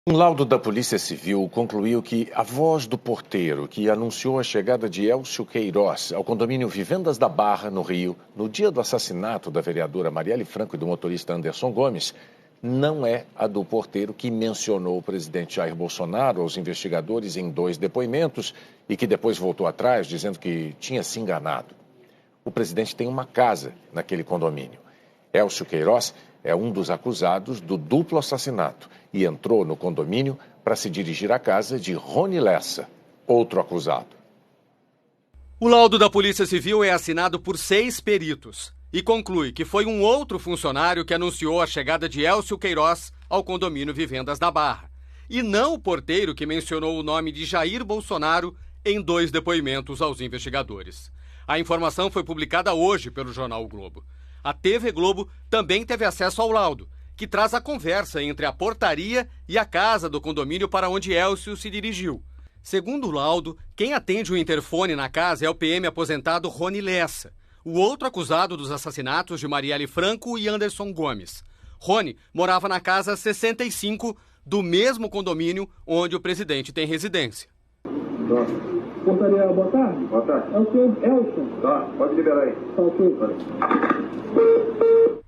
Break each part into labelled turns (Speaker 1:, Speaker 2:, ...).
Speaker 1: Um laudo da Polícia Civil concluiu que a voz do porteiro que anunciou a chegada de Elcio Queiroz ao condomínio Vivendas da Barra, no Rio, no dia do assassinato da vereadora Marielle Franco e do motorista Anderson Gomes, não é a do porteiro que mencionou o presidente Jair Bolsonaro aos investigadores em 2 depoimentos e que depois voltou atrás dizendo que tinha se enganado. O presidente tem uma casa naquele condomínio. Elcio Queiroz é um dos acusados do duplo assassinato e entrou no condomínio para se dirigir à casa de Rony Lessa, outro acusado.
Speaker 2: O laudo da Polícia Civil é assinado por 6 peritos e conclui que foi um outro funcionário que anunciou a chegada de Elcio Queiroz ao condomínio Vivendas da Barra, e não o porteiro que mencionou o nome de Jair Bolsonaro em 2 depoimentos aos investigadores. A informação foi publicada hoje pelo jornal O Globo. A TV Globo também teve acesso ao laudo, que traz a conversa entre a portaria e a casa do condomínio para onde Elcio se dirigiu. Segundo o laudo, quem atende o interfone na casa é o PM aposentado Rony Lessa, o outro acusado dos assassinatos de Marielle Franco e Anderson Gomes. Rony morava na casa 65 do mesmo condomínio onde o presidente tem residência.
Speaker 3: Portaria, boa tarde.
Speaker 4: Boa tarde.
Speaker 3: É o senhor Elcio.
Speaker 4: Tá, pode liberar aí.
Speaker 3: Tá ok.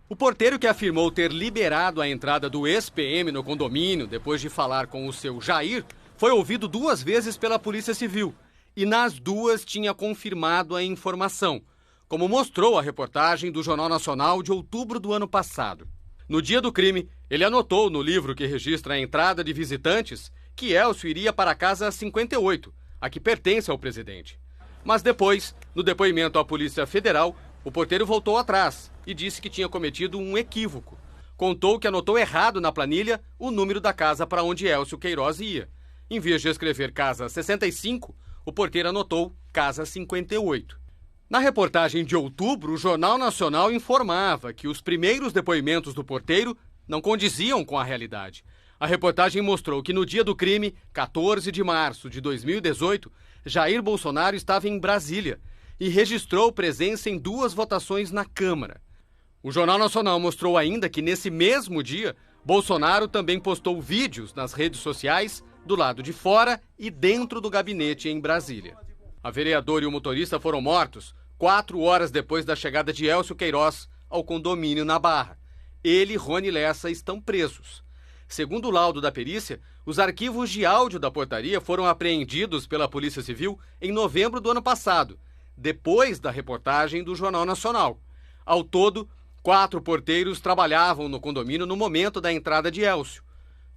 Speaker 2: O porteiro que afirmou ter liberado a entrada do ex-PM no condomínio depois de falar com o seu Jair foi ouvido 2 vezes pela Polícia Civil e nas 2 tinha confirmado a informação, como mostrou a reportagem do Jornal Nacional de outubro do ano passado. No dia do crime, ele anotou no livro que registra a entrada de visitantes que Elcio iria para a casa 58, a que pertence ao presidente. Mas depois, no depoimento à Polícia Federal, o porteiro voltou atrás e disse que tinha cometido um equívoco. Contou que anotou errado na planilha o número da casa para onde Elcio Queiroz ia. Em vez de escrever casa 65, o porteiro anotou casa 58. Na reportagem de outubro, o Jornal Nacional informava que os primeiros depoimentos do porteiro não condiziam com a realidade. A reportagem mostrou que no dia do crime, 14 de março de 2018, Jair Bolsonaro estava em Brasília e registrou presença em 2 votações na Câmara. O Jornal Nacional mostrou ainda que nesse mesmo dia, Bolsonaro também postou vídeos nas redes sociais do lado de fora e dentro do gabinete em Brasília. A vereadora e o motorista foram mortos 4 horas depois da chegada de Elcio Queiroz ao condomínio na Barra. Ele e Rony Lessa estão presos. Segundo o laudo da perícia, os arquivos de áudio da portaria foram apreendidos pela Polícia Civil em novembro do ano passado, depois da reportagem do Jornal Nacional. Ao todo, 4 porteiros trabalhavam no condomínio no momento da entrada de Elcio.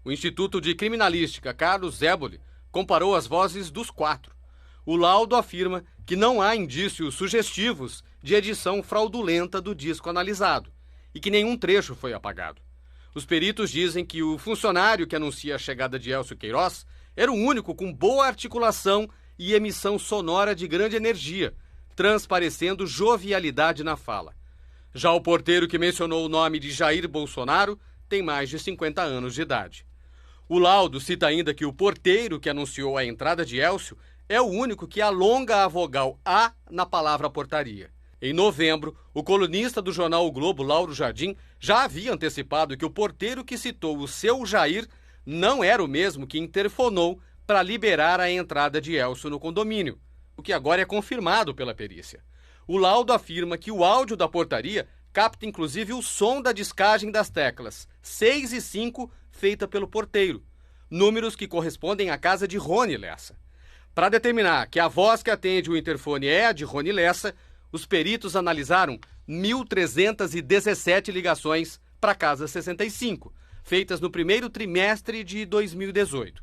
Speaker 2: O Instituto de Criminalística Carlos Zéboli comparou as vozes dos 4. O laudo afirma que não há indícios sugestivos de edição fraudulenta do disco analisado e que nenhum trecho foi apagado. Os peritos dizem que o funcionário que anuncia a chegada de Elcio Queiroz era o único com boa articulação e emissão sonora de grande energia, transparecendo jovialidade na fala. Já o porteiro que mencionou o nome de Jair Bolsonaro tem mais de 50 anos de idade. O laudo cita ainda que o porteiro que anunciou a entrada de Elcio é o único que alonga a vogal A na palavra portaria. Em novembro, o colunista do jornal O Globo, Lauro Jardim, já havia antecipado que o porteiro que citou o seu Jair não era o mesmo que interfonou para liberar a entrada de Elcio no condomínio, o que agora é confirmado pela perícia. O laudo afirma que o áudio da portaria capta inclusive o som da descagem das teclas 6 e 5 feita pelo porteiro, números que correspondem à casa de Rony Lessa. Para determinar que a voz que atende o interfone é a de Rony Lessa, os peritos analisaram 1.317 ligações para a casa 65, feitas no primeiro trimestre de 2018.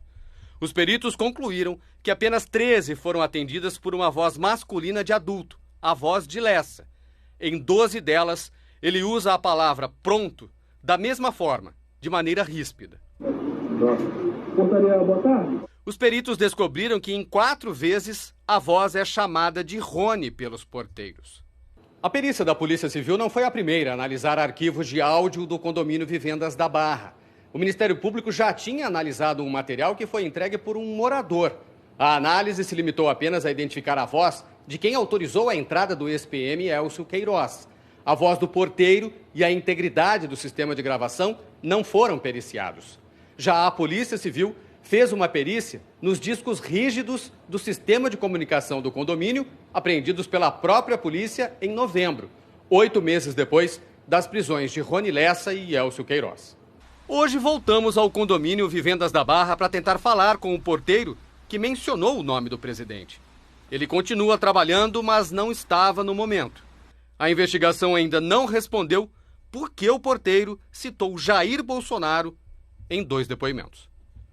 Speaker 2: Os peritos concluíram que apenas 13 foram atendidas por uma voz masculina de adulto, a voz de Lessa. Em 12 delas, ele usa a palavra pronto da mesma forma, de maneira ríspida.
Speaker 3: Portaria, boa tarde.
Speaker 2: Os peritos descobriram que em 4 vezes a voz é chamada de Rony pelos porteiros. A perícia da Polícia Civil não foi a primeira a analisar arquivos de áudio do condomínio Vivendas da Barra. O Ministério Público já tinha analisado um material que foi entregue por um morador. A análise se limitou apenas a identificar a voz de quem autorizou a entrada do ex-PM Elcio Queiroz. A voz do porteiro e a integridade do sistema de gravação não foram periciados. Já a Polícia Civil fez uma perícia nos discos rígidos do sistema de comunicação do condomínio, apreendidos pela própria polícia em novembro, 8 meses depois das prisões de Rony Lessa e Elcio Queiroz. Hoje voltamos ao condomínio Vivendas da Barra para tentar falar com o porteiro que mencionou o nome do presidente. Ele continua trabalhando, mas não estava no momento. A investigação ainda não respondeu por que o porteiro citou Jair Bolsonaro em 2 depoimentos.